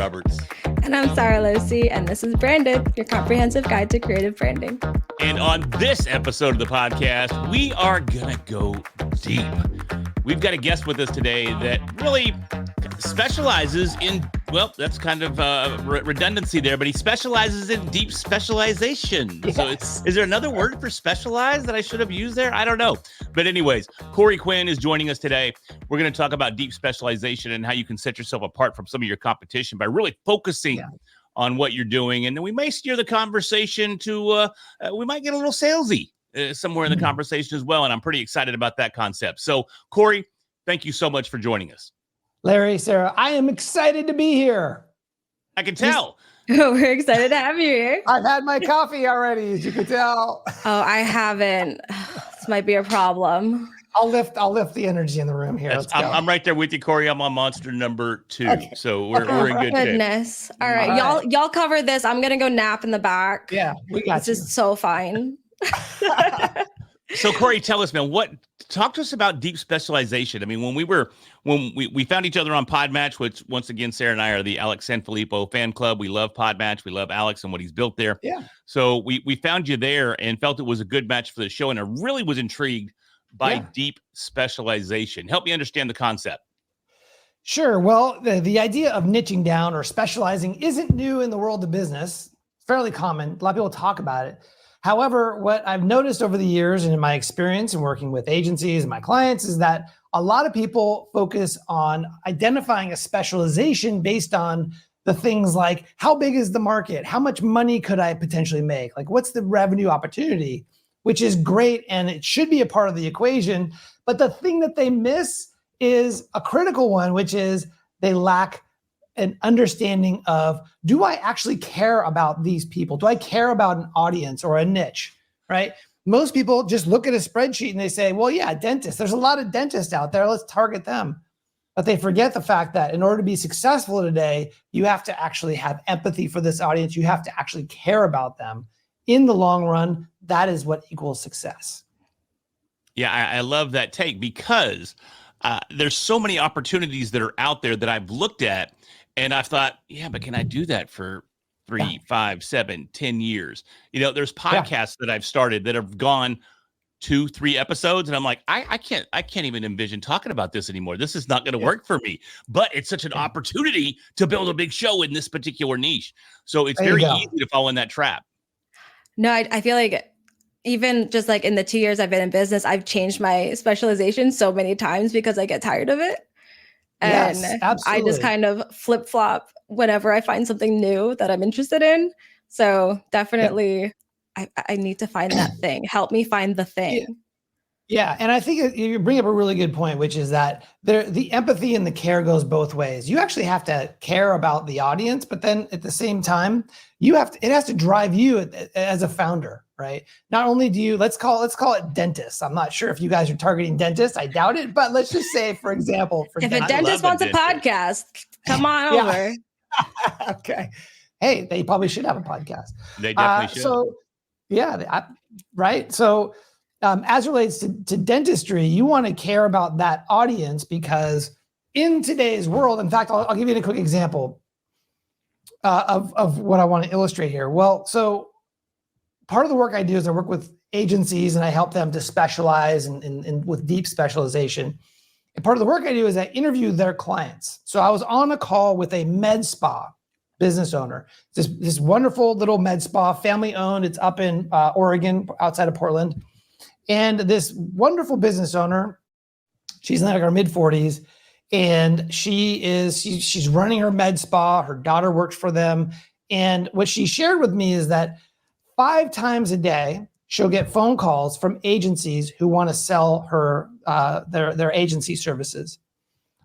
Roberts. And I'm Sarah Losi, and this is Branded, your comprehensive guide to creative branding. And on this episode of the podcast, we are going to go deep. We've got a guest with us today that really specializes in, well, that's kind of redundancy there, but he specializes in deep specialization. Yes. So is there another word for specialize that I should have used there? I don't know. But anyways, Quinn is joining us today. We're going to talk about deep specialization and how you can set yourself apart from some of your competition by really focusing on what you're doing. And then we may steer the conversation to, we might get a little salesy somewhere in the conversation as well. And I'm pretty excited about that concept. So Corey, thank you so much for joining us. Larry, Sarah, I am excited to be here. I can tell. We're excited to have you here. I've had my coffee already, as you can tell. Oh, I haven't. This might be a problem. I'll lift the energy in the room here. Let's go. I'm right there with you, Corey. I'm on monster number 2. Okay. So we're in good shape. Goodness. All right. Y'all cover this. I'm gonna go nap in the back. Yeah, we got It's just so fine. So Corey, tell us, man, talk to us about deep specialization. I mean, when we found each other on Podmatch, which once again, Sarah and I are the Alex Sanfilippo fan club. We love Podmatch. We love Alex and what he's built there. Yeah. So we found you there and felt it was a good match for the show. And I really was intrigued by deep specialization. Help me understand the concept. Sure. Well, the idea of niching down or specializing isn't new in the world of business. It's fairly common. A lot of people talk about it. However, what I've noticed over the years and in my experience in working with agencies and my clients is that a lot of people focus on identifying a specialization based on the things like, how big is the market? How much money could I potentially make? Like, what's the revenue opportunity? Which is great, and it should be a part of the equation. But the thing that they miss is a critical one, which is they lack an understanding of, do I actually care about these people? Do I care about an audience or a niche, right? Most people just look at a spreadsheet and they say, well, yeah, dentists. There's a lot of dentists out there. Let's target them. But they forget the fact that in order to be successful today, you have to actually have empathy for this audience. You have to actually care about them. In the long run, that is what equals success. Yeah, I love that take because there's so many opportunities that are out there that I've looked at and I've thought, yeah, but can I do that for 3, 5, 7, 10 years? You know, there's podcasts that I've started that have gone 2, 3 episodes. And I'm like, I can't even envision talking about this anymore. This is not going to work for me, but it's such an opportunity to build a big show in this particular niche. So it's very easy to fall in that trap. No, I feel like even just like in the 2 years I've been in business, I've changed my specialization so many times because I get tired of it. And I just kind of flip-flop whenever I find something new that I'm interested in. So definitely I need to find that thing. Help me find the thing. Yeah. And I think you bring up a really good point, which is that the empathy and the care goes both ways. You actually have to care about the audience, but then at the same time, it has to drive you as a founder, right? Not only do you, let's call it dentists. I'm not sure if you guys are targeting dentists. I doubt it, but let's just say, for example, if a dentist wants a podcast, come on over. Okay. Hey, they probably should have a podcast. They definitely should. So right. So as it relates to dentistry, you want to care about that audience because in today's world, in fact, I'll give you a quick example of what I want to illustrate here. Well, so part of the work I do is I work with agencies and I help them to specialize and with deep specialization. And part of the work I do is I interview their clients. So I was on a call with a med spa business owner, this wonderful little med spa, family owned. It's up in Oregon, outside of Portland. And this wonderful business owner, she's in like her mid 40s, and she's running her med spa. Her daughter works for them. And what she shared with me is that 5 times a day, she'll get phone calls from agencies who want to sell her their agency services.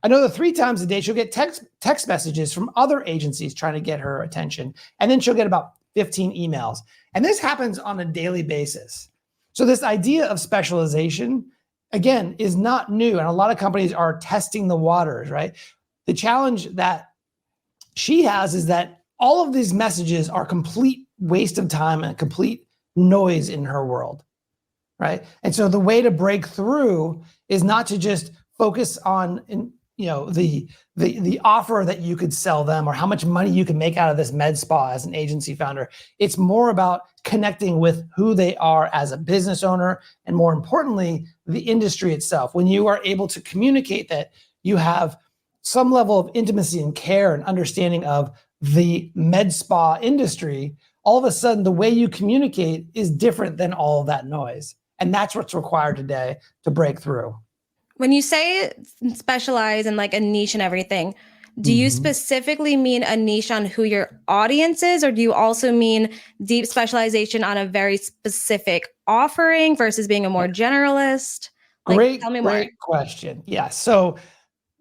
Another 3 times a day, she'll get text messages from other agencies trying to get her attention. And then she'll get about 15 emails. And this happens on a daily basis. So this idea of specialization, again, is not new. And a lot of companies are testing the waters, right? The challenge that she has is that all of these messages are complete waste of time and complete noise in her world, right? And so the way to break through is not to just focus on the offer that you could sell them or how much money you can make out of this med spa as an agency founder. It's more about connecting with who they are as a business owner, and more importantly, the industry itself. When you are able to communicate that you have some level of intimacy and care and understanding of the med spa industry, all of a sudden the way you communicate is different than all of that noise. And that's what's required today to break through. When you say specialize and like a niche and everything, do you specifically mean a niche on who your audience is, or do you also mean deep specialization on a very specific offering versus being a more generalist? Great question. Yeah. So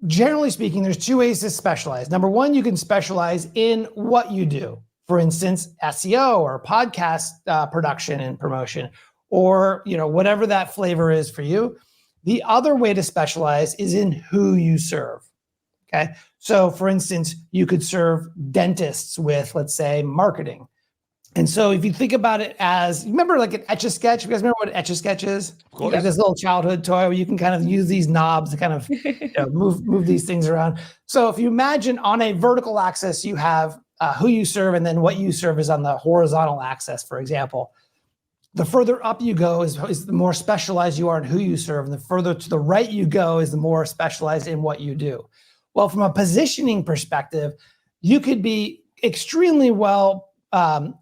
generally speaking, there's two ways to specialize. Number one, you can specialize in what you do. For instance, SEO or podcast production and promotion, or whatever that flavor is for you. The other way to specialize is in who you serve. Okay. So for instance, you could serve dentists with, let's say, marketing. And so if you think about it as, remember like an Etch-a-Sketch? You guys remember what an Etch-a-Sketch is? Of course. Like this little childhood toy where you can kind of use these knobs to kind of move these things around. So if you imagine on a vertical axis, you have who you serve, and then what you serve is on the horizontal axis, for example. The further up you go is the more specialized you are in who you serve. And the further to the right you go is the more specialized in what you do. Well, from a positioning perspective, you could be extremely well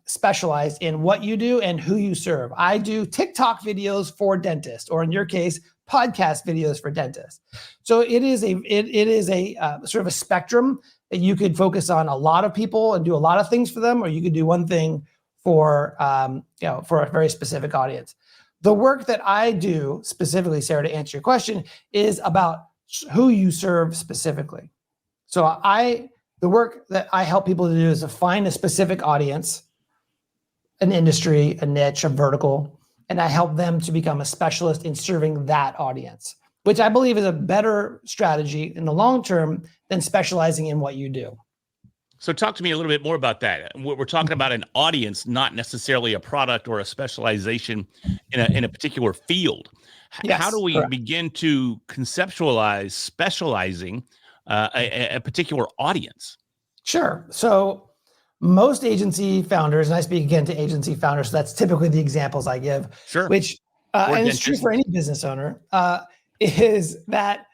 specialized in what you do and who you serve. I do TikTok videos for dentists, or in your case, podcast videos for dentists. So it is a sort of a spectrum that you could focus on a lot of people and do a lot of things for them, or you could do one thing for a very specific audience. The work that I do specifically, Sarah, to answer your question, is about who you serve specifically. So the work that I help people to do is to find a specific audience, an industry, a niche, a vertical, and I help them to become a specialist in serving that audience, which I believe is a better strategy in the long term than specializing in what you do. So talk to me a little bit more about that. We're talking about an audience, not necessarily a product or a specialization in a particular field. Yes, how do we correct. begin to conceptualize specializing a particular audience? Sure. So most agency founders, and I speak again to agency founders, so that's typically the examples I give, Sure. which, and it's true for any business owner, is that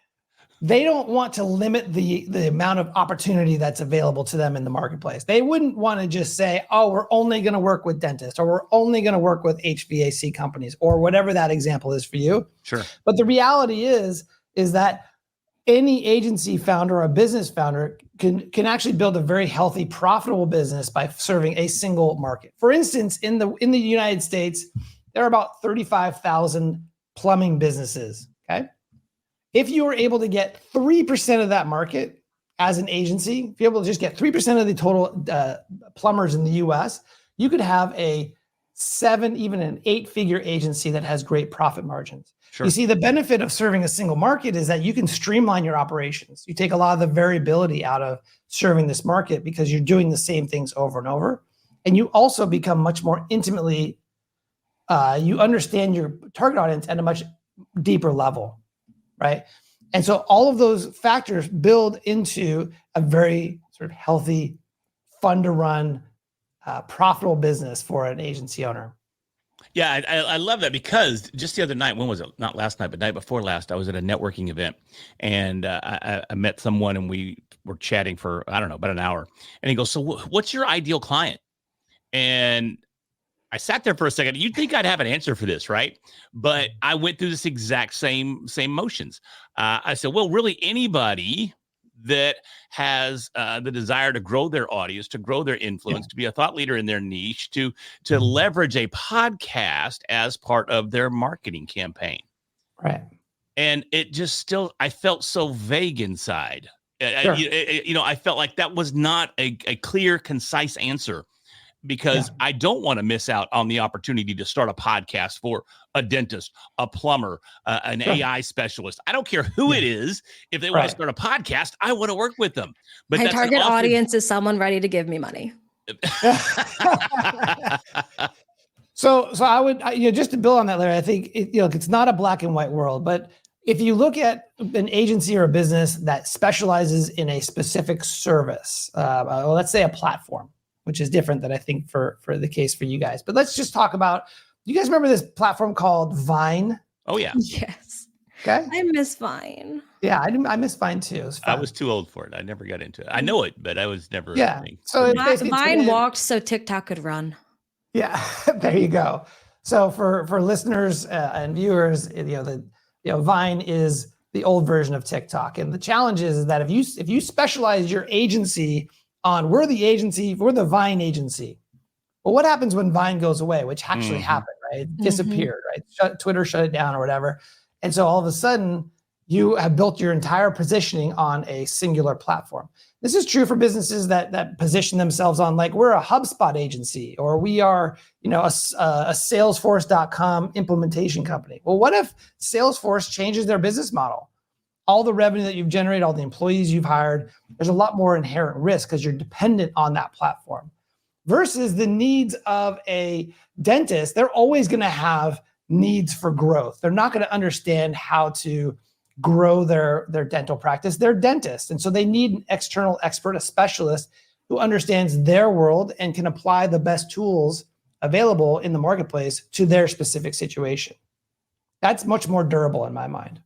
they don't want to limit the amount of opportunity that's available to them in the marketplace. They wouldn't want to just say, oh, we're only going to work with dentists, or we're only going to work with HVAC companies, or whatever that example is for you. Sure. But the reality is that any agency founder or a business founder can actually build a very healthy, profitable business by serving a single market. For instance, in the United States, there are about 35,000 plumbing businesses. Okay. If you were able to get 3% of that market as an agency, if you're able to just get 3% of the total plumbers in the US, you could have a 7, even an 8-figure agency that has great profit margins. Sure. You see, the benefit of serving a single market is that you can streamline your operations. You take a lot of the variability out of serving this market because you're doing the same things over and over. And you also become much more intimately, you understand your target audience at a much deeper level. Right. And so all of those factors build into a very sort of healthy, fun to run, profitable business for an agency owner. Yeah, I love that, because just the other night, when was it? Not last night, but night before last, I was at a networking event, and I met someone, and we were chatting for, I don't know, about an hour. And he goes, so what's your ideal client? And I sat there for a second. You'd think I'd have an answer for this, right? But I went through this exact same motions. I said, well, really anybody that has the desire to grow their audience, to grow their influence, to be a thought leader in their niche, to leverage a podcast as part of their marketing campaign. Right. And it just still, I felt so vague inside. Sure. I felt like that was not a clear, concise answer, because I don't want to miss out on the opportunity to start a podcast for a dentist, a plumber, an AI specialist. I don't care who it is. If they want to start a podcast, I want to work with them. But my target audience is someone ready to give me money. So I would, just to build on that, Larry, I think it's not a black and white world, but if you look at an agency or a business that specializes in a specific service, let's say a platform, which is different than I think for the case for you guys. But let's just talk about, you guys remember this platform called Vine? Oh, yeah. Yes. Okay. I miss Vine. Yeah, I miss Vine too. It was fun. I was too old for it. I never got into it. I know it, but I was never. Yeah. So Vine walked so TikTok could run. Yeah, there you go. So for listeners and viewers, Vine is the old version of TikTok, and the challenge is that if you specialize your agency on, we're the Vine agency. Well, what happens when Vine goes away, which actually happened, right? It disappeared, right? Twitter shut it down or whatever. And so all of a sudden, you have built your entire positioning on a singular platform. This is true for businesses that position themselves on, like, we're a HubSpot agency, or we are, a Salesforce.com implementation company. Well, what if Salesforce changes their business model? All the revenue that you've generated, all the employees you've hired, there's a lot more inherent risk because you're dependent on that platform. Versus the needs of a dentist, they're always going to have needs for growth. They're not going to understand how to grow their dental practice. They're dentists. And so they need an external expert, a specialist who understands their world and can apply the best tools available in the marketplace to their specific situation. That's much more durable in my mind.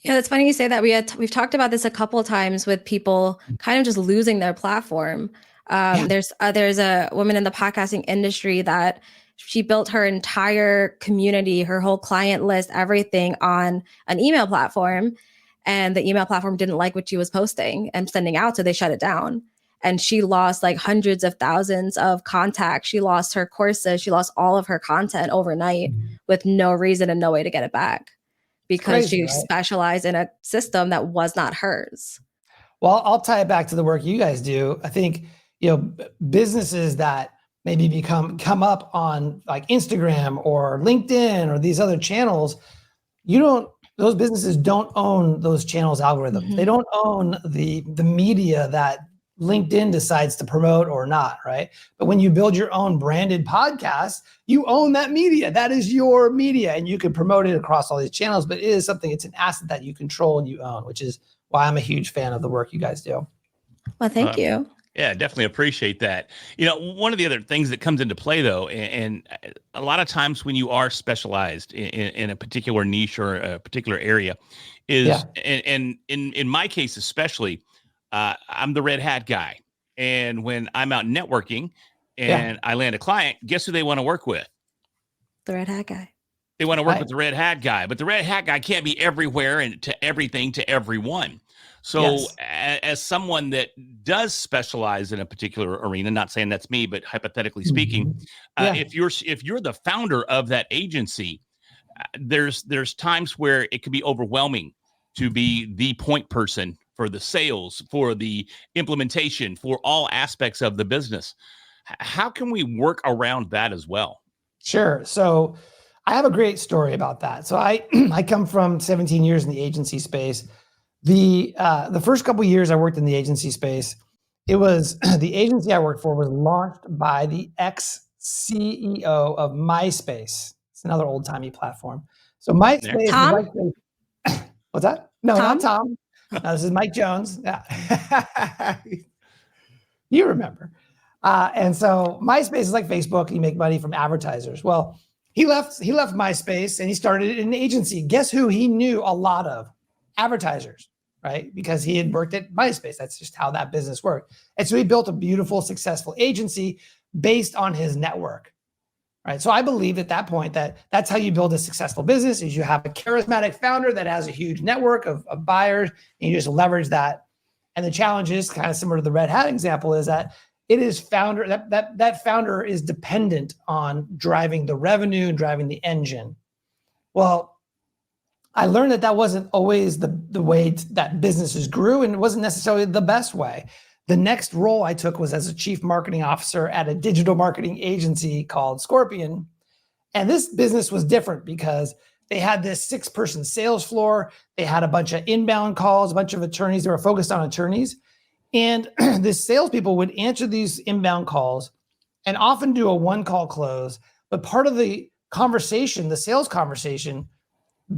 Yeah, it's funny you say that. We've talked about this a couple of times with people kind of just losing their platform. There's a woman in the podcasting industry that she built her entire community, her whole client list, everything on an email platform. And the email platform didn't like what she was posting and sending out, so they shut it down. And she lost like hundreds of thousands of contacts. She lost her courses. She lost all of her content overnight with no reason and no way to get it back because she specialized in a system that was not hers. Well, I'll tie it back to the work you guys do. I think, businesses that maybe come up on like Instagram or LinkedIn or these other channels, those businesses don't own those channels' algorithms. They don't own the media that LinkedIn decides to promote or not, right? But when you build your own branded podcast, you own that media. That is your media, and you can promote it across all these channels, but it's an asset that you control and you own, which is why I'm a huge fan of the work you guys do. Well, thank you. Yeah, definitely appreciate that. One of the other things that comes into play, though, and a lot of times when you are specialized in a particular niche or a particular area, is, and in my case especially, I'm the red hat guy. And when I'm out networking and I land a client, guess who they want to work with? The red hat guy. They want to work with the red hat guy, but the red hat guy can't be everywhere and to everything to everyone. So as someone that does specialize in a particular arena, not saying that's me, but hypothetically speaking, if you're the founder of that agency, there's times where it can be overwhelming to be the point person for the sales, for the implementation, for all aspects of the business. How can we work around that as well? Sure. So I have a great story about that. So I come from 17 years in the agency space. The first couple of years I worked in the agency space, it was the agency I worked for was launched by the ex-CEO of MySpace. It's another old-timey platform. So MySpace Tom? was like, what's that? No, Tom? not Tom. No, this is Mike Jones. Yeah. You remember. And so MySpace is like Facebook. You make money from advertisers. Well, he left MySpace and he started an agency. Guess who he knew a lot of? Advertisers, right? Because he had worked at MySpace. That's just how that business worked. And so he built a beautiful, successful agency based on his network, right? So I believe at that point that's how you build a successful business is you have a charismatic founder that has a huge network of buyers and you just leverage that. And the challenge is kind of similar to the red hat example is that it is founder, that founder is dependent on driving the revenue and driving the engine. Well, I learned that wasn't always the way that businesses grew, and it wasn't necessarily the best way. The next role I took was as a chief marketing officer at a digital marketing agency called Scorpion. And this business was different because they had this 6-person sales floor. They had a bunch of inbound calls, a bunch of attorneys. They were focused on attorneys. And the salespeople would answer these inbound calls and often do a one-call close. But part of the conversation, the sales conversation,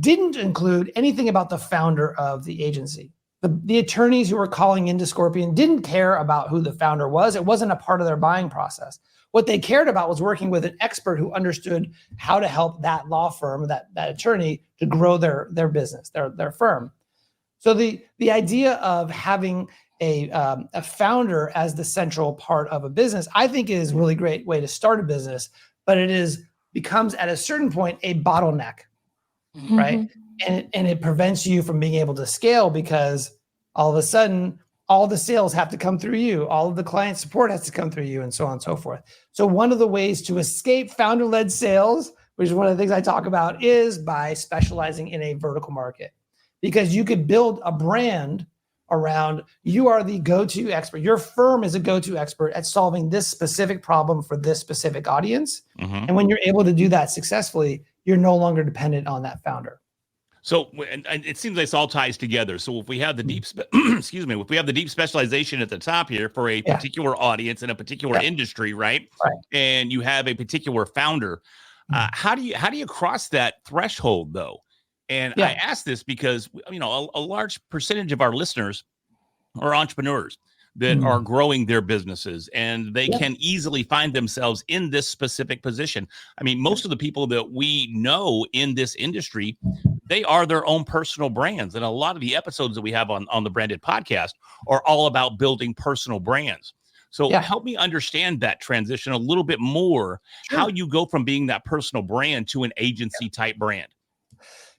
didn't include anything about the founder of the agency. The attorneys who were calling into Scorpion didn't care about who the founder was. It wasn't a part of their buying process. What they cared about was working with an expert who understood how to help that law firm, that attorney, to grow their business, their firm. So the idea of having a founder as the central part of a business, I think is a really great way to start a business, but it becomes at a certain point a bottleneck, right? And it prevents you from being able to scale, because all of a sudden, all the sales have to come through you, all of the client support has to come through you, and so on and so forth. So one of the ways to escape founder-led sales, which is one of the things I talk about, is by specializing in a vertical market. Because you could build a brand around, you are the go-to expert. Your firm is a go-to expert at solving this specific problem for this specific audience. And when you're able to do that successfully, you're no longer dependent on that founder. So, and it seems like this all ties together. So if we have the deep, if we have the deep specialization at the top here for a particular audience in a particular industry, right? And you have a particular founder, how do you cross that threshold though? And I ask this because, a large percentage of our listeners are entrepreneurs that are growing their businesses, and they can easily find themselves in this specific position. I mean, most of the people that we know in this industry, they are their own personal brands. And a lot of the episodes that we have on the Branded Podcast are all about building personal brands. So help me understand that transition a little bit more, how you go from being that personal brand to an agency type brand.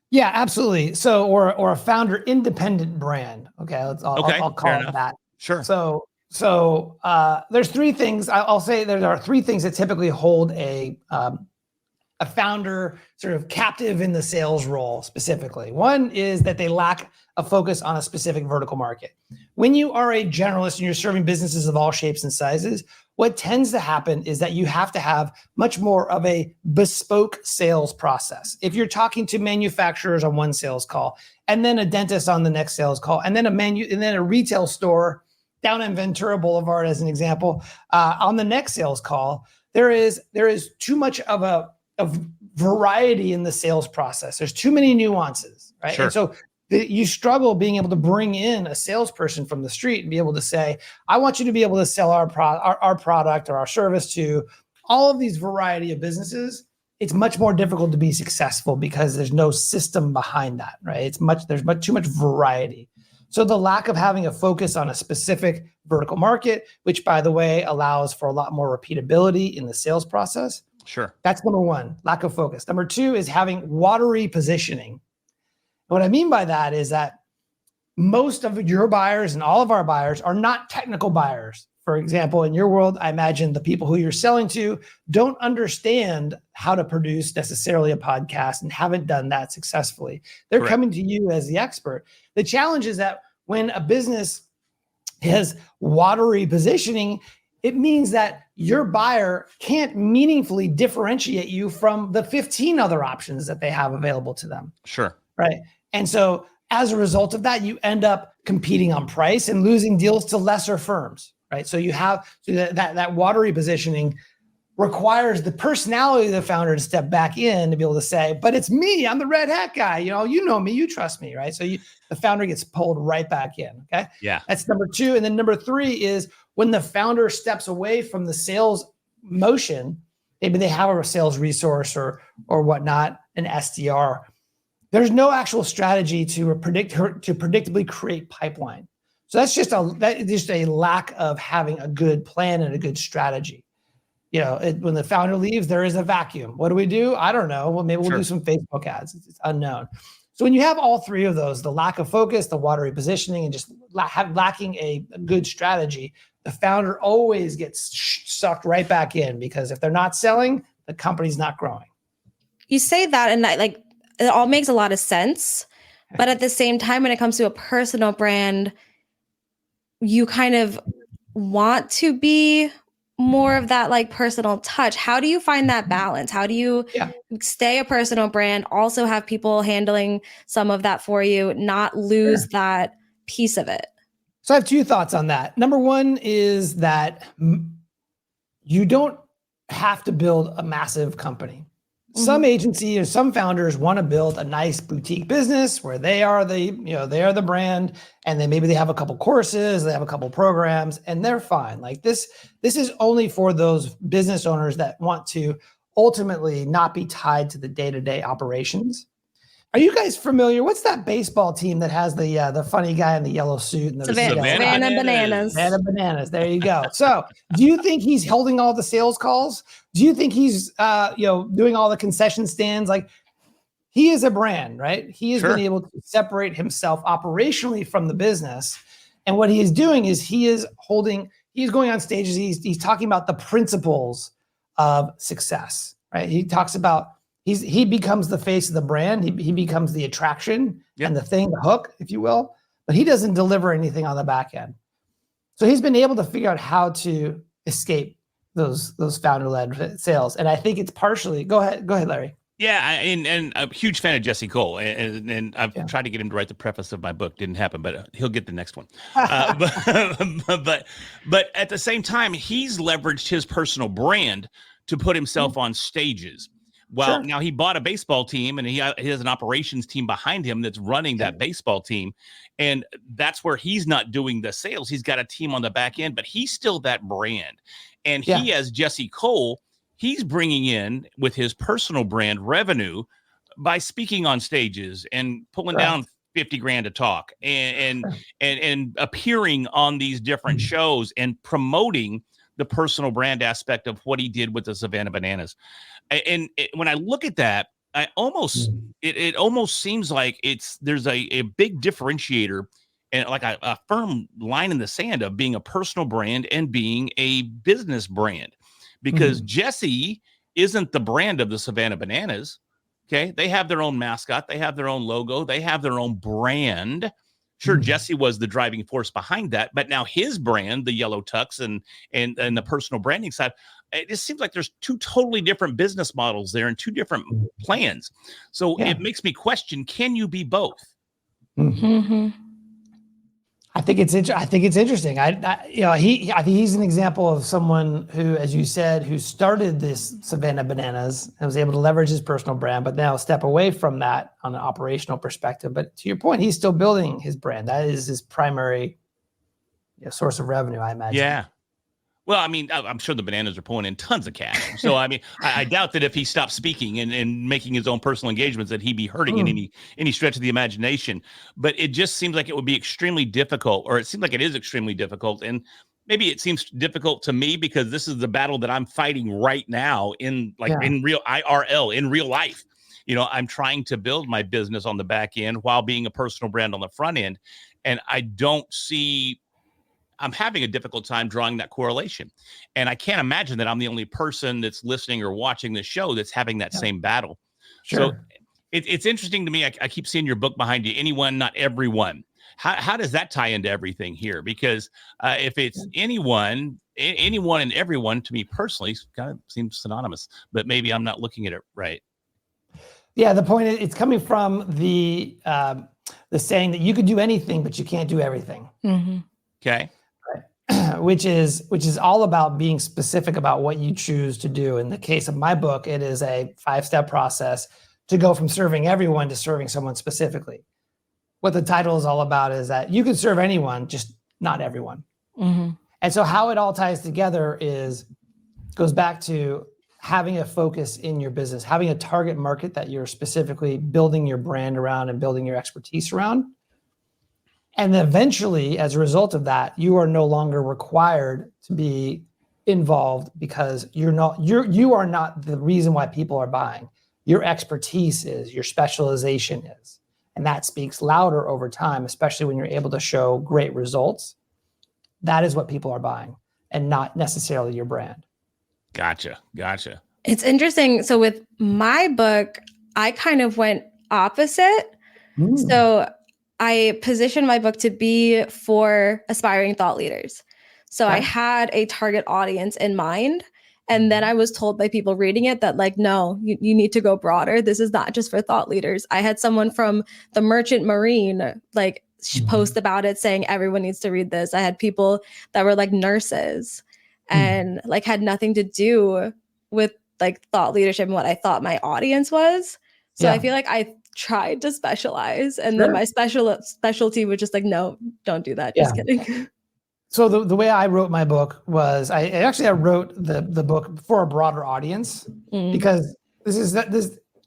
Yeah, absolutely. So, or a founder independent brand. Okay. I'll call it that. Sure. So there's three things. I'll say there are three things that typically hold a founder sort of captive in the sales role specifically. One is that they lack a focus on a specific vertical market. When you are a generalist and you're serving businesses of all shapes and sizes, what tends to happen is that you have to have much more of a bespoke sales process. If you're talking to manufacturers on one sales call, and then a dentist on the next sales call, and then a retail store down on Ventura Boulevard, as an example, on the next sales call, there is too much of a variety in the sales process. There's too many nuances, right? Sure. And so you struggle being able to bring in a salesperson from the street and be able to say, I want you to be able to sell our product or our service to all of these variety of businesses. It's much more difficult to be successful because there's no system behind that, right? There's too much variety. So the lack of having a focus on a specific vertical market, which by the way, allows for a lot more repeatability in the sales process. Sure. That's number one, lack of focus. Number two is having watery positioning. What I mean by that is that most of your buyers and all of our buyers are not technical buyers. For example, in your world, I imagine the people who you're selling to don't understand how to produce necessarily a podcast and haven't done that successfully. They're Correct. Coming to you as the expert. The challenge is that when a business has watery positioning, it means that your buyer can't meaningfully differentiate you from the 15 other options that they have available to them. Sure. Right. And so as a result of that, you end up competing on price and losing deals to lesser firms. Right. So that watery positioning requires the personality of the founder to step back in to be able to say, but it's me, I'm the red hat guy. You know me, you trust me. Right. So the founder gets pulled right back in. Okay. Yeah. That's number two. And then number three is when the founder steps away from the sales motion, maybe they have a sales resource or whatnot, an SDR. There's no actual strategy to predictably create pipeline. So that's just a lack of having a good plan and a good strategy. When the founder leaves, there is a vacuum. What do we do? I don't know. Well, maybe we'll do some Facebook ads. It's unknown. So when you have all three of those, the lack of focus, the watery positioning, and just lacking a good strategy, the founder always gets sucked right back in, because if they're not selling, the company's not growing. You say that, and it all makes a lot of sense. But at the same time, when it comes to a personal brand, you kind of want to be more of that personal touch. How do you find that balance? How do you stay a personal brand, also have people handling some of that for you, not lose that piece of it? So I have two thoughts on that. Number one is that you don't have to build a massive company. Some agency or some founders want to build a nice boutique business where they are the brand, and then maybe they have a couple courses, they have a couple programs, and they're fine. Like this is only for those business owners that want to ultimately not be tied to the day-to-day operations. Are you guys familiar? What's that baseball team that has the funny guy in the yellow suit? And Savannah Bananas. Savannah Bananas. There you go. So do you think he's holding all the sales calls? Do you think he's doing all the concession stands? Like, he is a brand, right? He has been able to separate himself operationally from the business. And what he is doing is he's going on stages. He's talking about the principles of success, right? He talks about, he becomes the face of the brand. He becomes the attraction and the thing, the hook, if you will, but he doesn't deliver anything on the back end. So he's been able to figure out how to escape those founder-led sales. And I think it's partially, go ahead, Larry. Yeah, and I'm a huge fan of Jesse Cole, and I've tried to get him to write the preface of my book. Didn't happen, but he'll get the next one. But at the same time, he's leveraged his personal brand to put himself on stages. Well, now he bought a baseball team, and he has an operations team behind him that's running that baseball team. And that's where he's not doing the sales. He's got a team on the back end, but he's still that brand. And he has Jesse Cole. He's bringing in with his personal brand revenue by speaking on stages and pulling down 50 grand to talk and appearing on these different shows and promoting the personal brand aspect of what he did with the Savannah Bananas. And when I look at that, I almost it almost seems like there's a big differentiator and like a firm line in the sand of being a personal brand and being a business brand, because Jesse isn't the brand of the Savannah Bananas. Okay, they have their own mascot, they have their own logo, they have their own brand. Sure, Jesse was the driving force behind that, but now his brand, the yellow tux and the personal branding side, it just seems like there's two totally different business models there and two different plans. So it makes me question: can you be both? I think it's interesting. I think he's an example of someone who, as you said, who started this Savannah Bananas and was able to leverage his personal brand, but now step away from that on an operational perspective. But to your point, he's still building his brand. That is his primary source of revenue, I imagine. Yeah. Well, I mean, I'm sure the Bananas are pulling in tons of cash. So, I mean, I doubt that if he stopped speaking and making his own personal engagements, that he'd be hurting in any stretch of the imagination. But it just seems like it would be extremely difficult, or it seems like it is extremely difficult. And maybe it seems difficult to me because this is the battle that I'm fighting right now in real IRL, in real life. You know, I'm trying to build my business on the back end while being a personal brand on the front end. And I'm having a difficult time drawing that correlation. And I can't imagine that I'm the only person that's listening or watching this show that's having that same battle. So it's interesting to me. I keep seeing your book behind you, Anyone, Not Everyone. How does that tie into everything here? Because if it's anyone and everyone, to me personally, kind of seems synonymous, but maybe I'm not looking at it right. Yeah, the point is, it's coming from the saying that you could do anything, but you can't do everything. Okay. Which is all about being specific about what you choose to do. In the case of my book, it is a 5-step process to go from serving everyone to serving someone specifically. What the title is all about is that you can serve anyone, just not everyone. And so how it all ties together goes back to having a focus in your business, having a target market that you're specifically building your brand around and building your expertise around. And eventually, as a result of that, you are no longer required to be involved because you are not the reason why people are buying. Your expertise is, your specialization is. And that speaks louder over time, especially when you're able to show great results. That is what people are buying and not necessarily your brand. Gotcha. It's interesting. So with my book, I kind of went opposite. So I positioned my book to be for aspiring thought leaders. So I had a target audience in mind. And then I was told by people reading it that, like, no, you need to go broader. This is not just for thought leaders. I had someone from the Merchant Marine, post about it saying everyone needs to read this. I had people that were like nurses and had nothing to do with like thought leadership and what I thought my audience was. So Yeah. I feel like I tried to specialize, and Sure. then my specialty was just like, no, don't do that. Just kidding. So the way I wrote my book was I wrote the book for a broader audience, because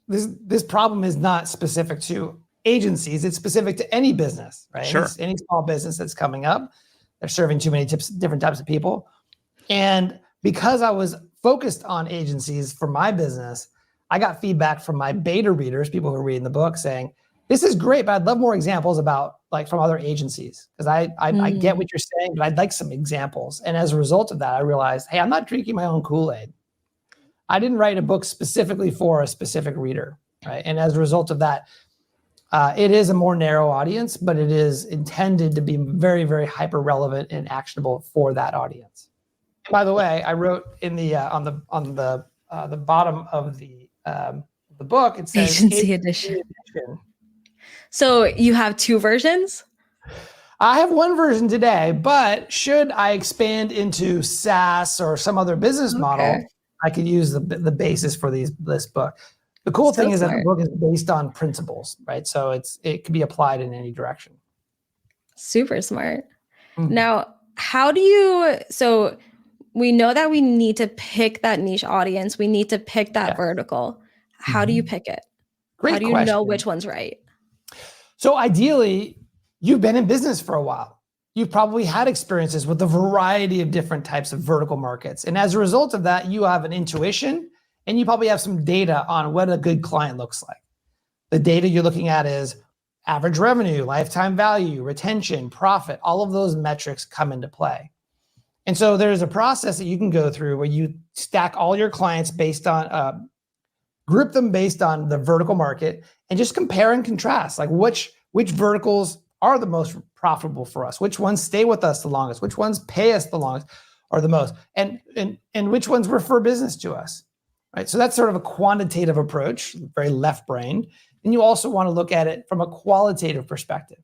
this problem is not specific to agencies. It's specific to any business, right? Sure. Any small business that's coming up, they're serving too many different types of people. And because I was focused on agencies for my business, I got feedback from my beta readers, people who are reading the book, saying, this is great, but I'd love more examples about like from other agencies, because I get what you're saying, but I'd like some examples. And as a result of that, I realized, hey, I'm not drinking my own Kool-Aid. I didn't write a book specifically for a specific reader, right? And as a result of that, it is a more narrow audience, but it is intended to be very, very hyper relevant and actionable for that audience. By the way, I wrote in the on the bottom of the book, it says Agency edition. So you have 2 versions? I have 1 version today, but should I expand into SaaS or some other business model, I could use the basis for this book. The cool thing is that the book is based on principles, right? So it can be applied in any direction. Super smart. Now, how do you, so we know that we need to pick that niche audience. We need to pick that vertical. How do you pick it? Great How do you know which one's right? So ideally, you've been in business for a while. You've probably had experiences with a variety of different types of vertical markets. And as a result of that, you have an intuition, and you probably have some data on what a good client looks like. The data you're looking at is average revenue, lifetime value, retention, profit. All of those metrics come into play. And so there's a process that you can go through where you stack all your clients based on, group them based on the vertical market, and just compare and contrast, like which verticals are the most profitable for us, which ones stay with us the longest, which ones pay us the longest or the most, and which ones refer business to us, right? So that's sort of a quantitative approach, very left-brained. And you also want to look at it from a qualitative perspective.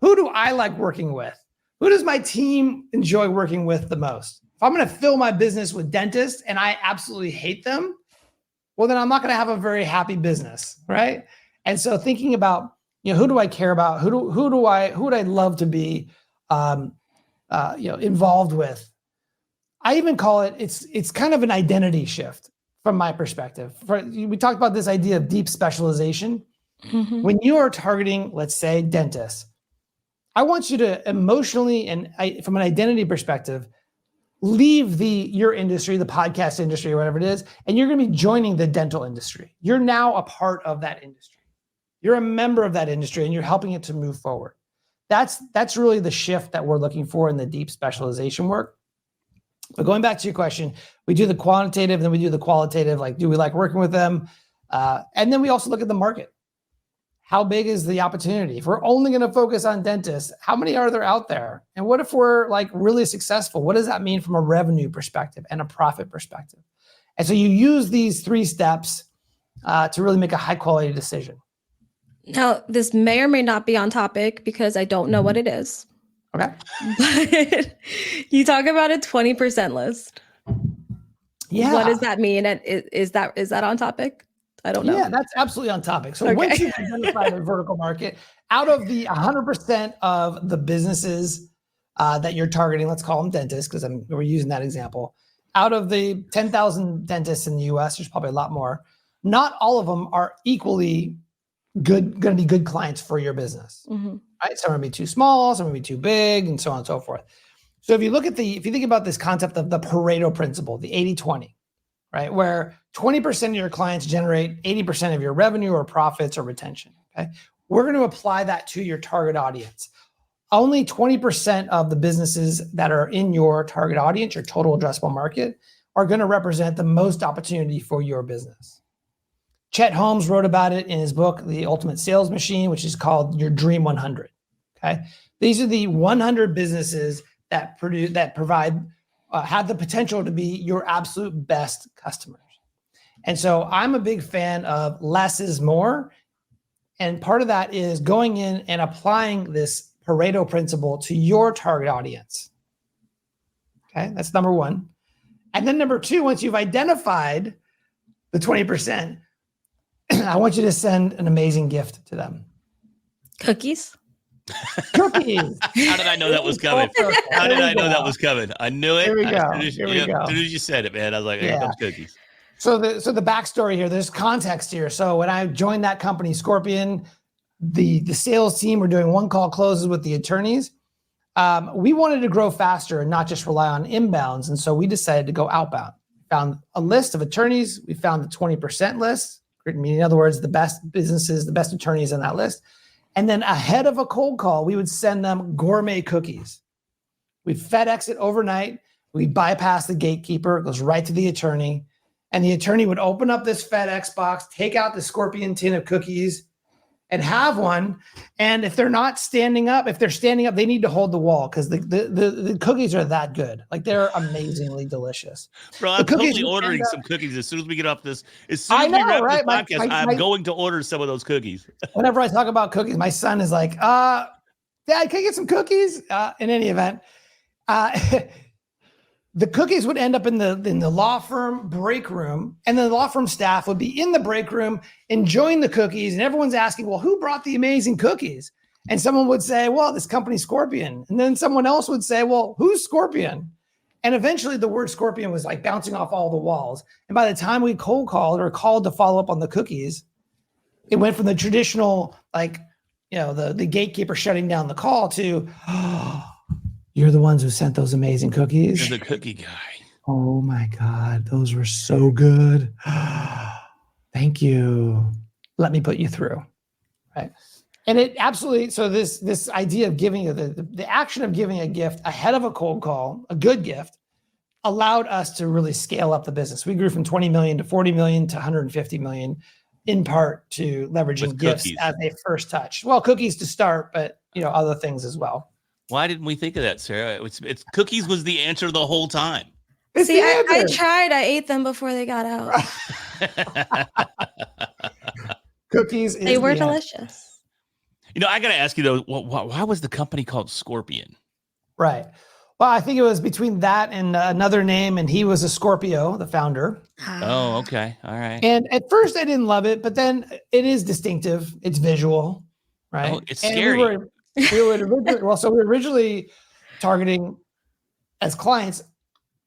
Who do I like working with? Who does my team enjoy working with the most? If I'm going to fill my business with dentists and I absolutely hate them, well, then I'm not going to have a very happy business, right? And so thinking about, who do I care about? Who would I love to be, involved with? I even call it's kind of an identity shift from my perspective. We talked about this idea of deep specialization. When you are targeting, let's say, dentists, I want you to emotionally and from an identity perspective, leave your industry, the podcast industry, or whatever it is, and you're going to be joining the dental industry. You're now a part of that industry. You're a member of that industry, and you're helping it to move forward. That's really the shift that we're looking for in the deep specialization work. But going back to your question, we do the quantitative, and then we do the qualitative, like, do we like working with them? And then we also look at the market. How big is the opportunity? If we're only going to focus on dentists, how many are there out there? And what if we're like really successful? What does that mean from a revenue perspective and a profit perspective? And so you use these 3 steps to really make a high quality decision. Now, this may or may not be on topic because I don't know what it is. Okay. But you talk about a 20% list. Yeah. What does that mean? And is that on topic? I don't know. Yeah, that's absolutely on topic. So once you've identified a vertical market, out of the 100% of the businesses that you're targeting, let's call them dentists, because we're using that example. Out of the 10,000 dentists in the US, there's probably a lot more. Not all of them are equally going to be good clients for your business. Right? Some are going to be too small, some are going to be too big, and so on and so forth. So if you think about this concept of the Pareto principle, the 80-20, right? Where 20% of your clients generate 80% of your revenue or profits or retention, okay? We're going to apply that to your target audience. Only 20% of the businesses that are in your target audience, your total addressable market, are going to represent the most opportunity for your business. Chet Holmes wrote about it in his book, The Ultimate Sales Machine, which is called Your Dream 100, okay? These are the 100 businesses that provide have the potential to be your absolute best customers. And so I'm a big fan of less is more. And part of that is going in and applying this Pareto principle to your target audience. Okay, that's number 1. And then number 2, once you've identified the 20%, I want you to send an amazing gift to them. Cookies. Cookies. How did I know that was coming? How did I know that was coming? I knew it. Here we go. As soon as you said it, man, I was like, here comes cookies. So the backstory here, there's context here. So when I joined that company, Scorpion, the sales team were doing one call closes with the attorneys. We wanted to grow faster and not just rely on inbounds. And so we decided to go outbound. Found a list of attorneys. We found the 20% list. In other words, the best businesses, the best attorneys on that list. And then ahead of a cold call, we would send them gourmet cookies. We'd FedEx it overnight. We bypass the gatekeeper. It goes right to the attorney. And the attorney would open up this FedEx box, take out the Scorpion tin of cookies, and have one. And if they're not standing up, if they're standing up, they need to hold the wall because the cookies are that good. Like they're amazingly delicious. Bro, I'm totally ordering some cookies as soon as we get off this. As soon as we wrap this podcast, I'm going to order some of those cookies. Whenever I talk about cookies, my son is like, Dad, can I get some cookies? In any event, the cookies would end up in the law firm break room, and then the law firm staff would be in the break room enjoying the cookies, and everyone's asking, well, who brought the amazing cookies? And someone would say, well, this company Scorpion. And then someone else would say, well, who's Scorpion? And eventually the word Scorpion was like bouncing off all the walls. And by the time we cold called or called to follow up on the cookies, it went from the traditional, the gatekeeper shutting down the call to, you're the ones who sent those amazing cookies. You're the cookie guy. Oh my God, those were so good. Thank you. Let me put you through. Right. And it absolutely, so this idea of giving the action of giving a gift ahead of a cold call, a good gift, allowed us to really scale up the business. We grew from 20 million to 40 million to 150 million, in part to leveraging gifts as a first touch. Well, cookies to start, but other things as well. Why didn't we think of that, Sarah? It's cookies was the answer the whole time. See, I tried. I ate them before they got out. Cookies. They were delicious. I got to ask you though, why was the company called Scorpion? Right. Well, I think it was between that and another name, and he was a Scorpio, the founder. Oh, okay. All right. And at first I didn't love it, but then it is distinctive. It's visual, right? Oh, it's scary. We were originally targeting as clients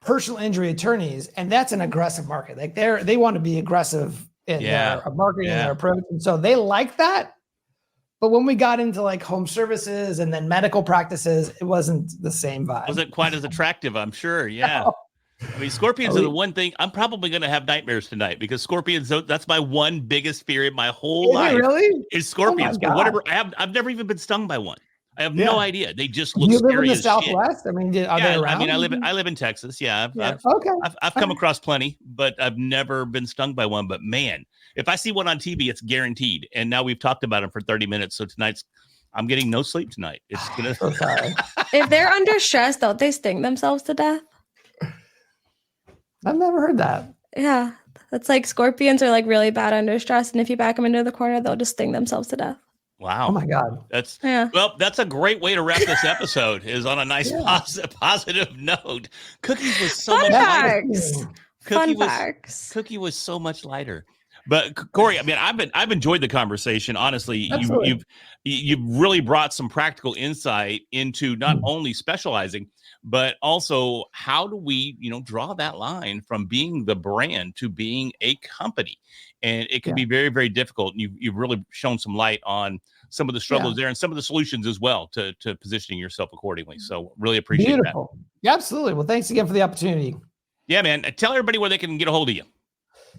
personal injury attorneys, and that's an aggressive market. Like they want to be aggressive in their marketing and their approach, and so they like that. But when we got into like home services and then medical practices, it wasn't the same vibe. Wasn't quite as attractive, I'm sure. Yeah. No. I mean, scorpions are the one thing I'm probably going to have nightmares tonight because scorpions, that's my one biggest fear in my whole life. Really? Is scorpions. Oh whatever. I've never even been stung by one. I have no idea. They just look scary. You live in the as Southwest? Shit. I mean, are they around? I mean, I live in Texas. Yeah. I've come across plenty, but I've never been stung by one. But man, if I see one on TV, it's guaranteed. And now we've talked about them for 30 minutes. So I'm getting no sleep tonight. It's gonna. So sorry. If they're under stress, don't they sting themselves to death? I've never heard that. Yeah. That's like scorpions are like really bad under stress. And if you back them into the corner, they'll just sting themselves to death. Wow. Oh my God. That's a great way to wrap this episode is on a nice positive note. Cookies was so much lighter. Cookie was so much lighter. But Corey, I mean, I've enjoyed the conversation. Honestly, you've really brought some practical insight into not only specializing, but also how do we, draw that line from being the brand to being a company. And it can be very, very difficult. You've really shown some light on some of the struggles there and some of the solutions as well to positioning yourself accordingly. So really appreciate that. Yeah, absolutely. Well, thanks again for the opportunity. Yeah, man. Tell everybody where they can get a hold of you.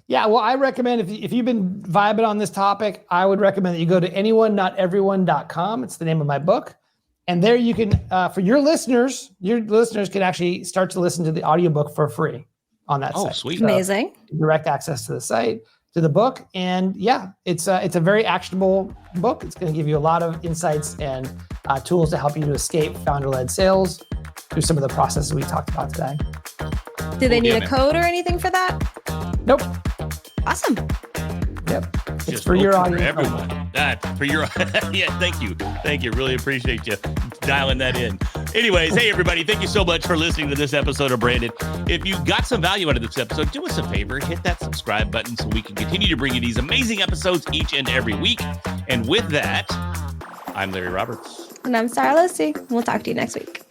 Yeah, well, I recommend if you've been vibing on this topic, I would recommend that you go to anyonenoteveryone.com. It's the name of my book. And there you can, for your listeners can actually start to listen to the audiobook for free on that site. Oh, sweet. Amazing. Direct access to the site, to the book. And it's a very actionable book. It's going to give you a lot of insights and tools to help you to escape founder-led sales through some of the processes we talked about today. Do they need a code or anything for that? Nope. Awesome. Yep. It's for your audience. For everyone. For your thank you. Really appreciate you dialing that in. Anyways, hey, everybody, thank you so much for listening to this episode of Branded. If you got some value out of this episode, do us a favor, hit that subscribe button so we can continue to bring you these amazing episodes each and every week. And with that, I'm Larry Roberts. And I'm Sarah Lucy. We'll talk to you next week.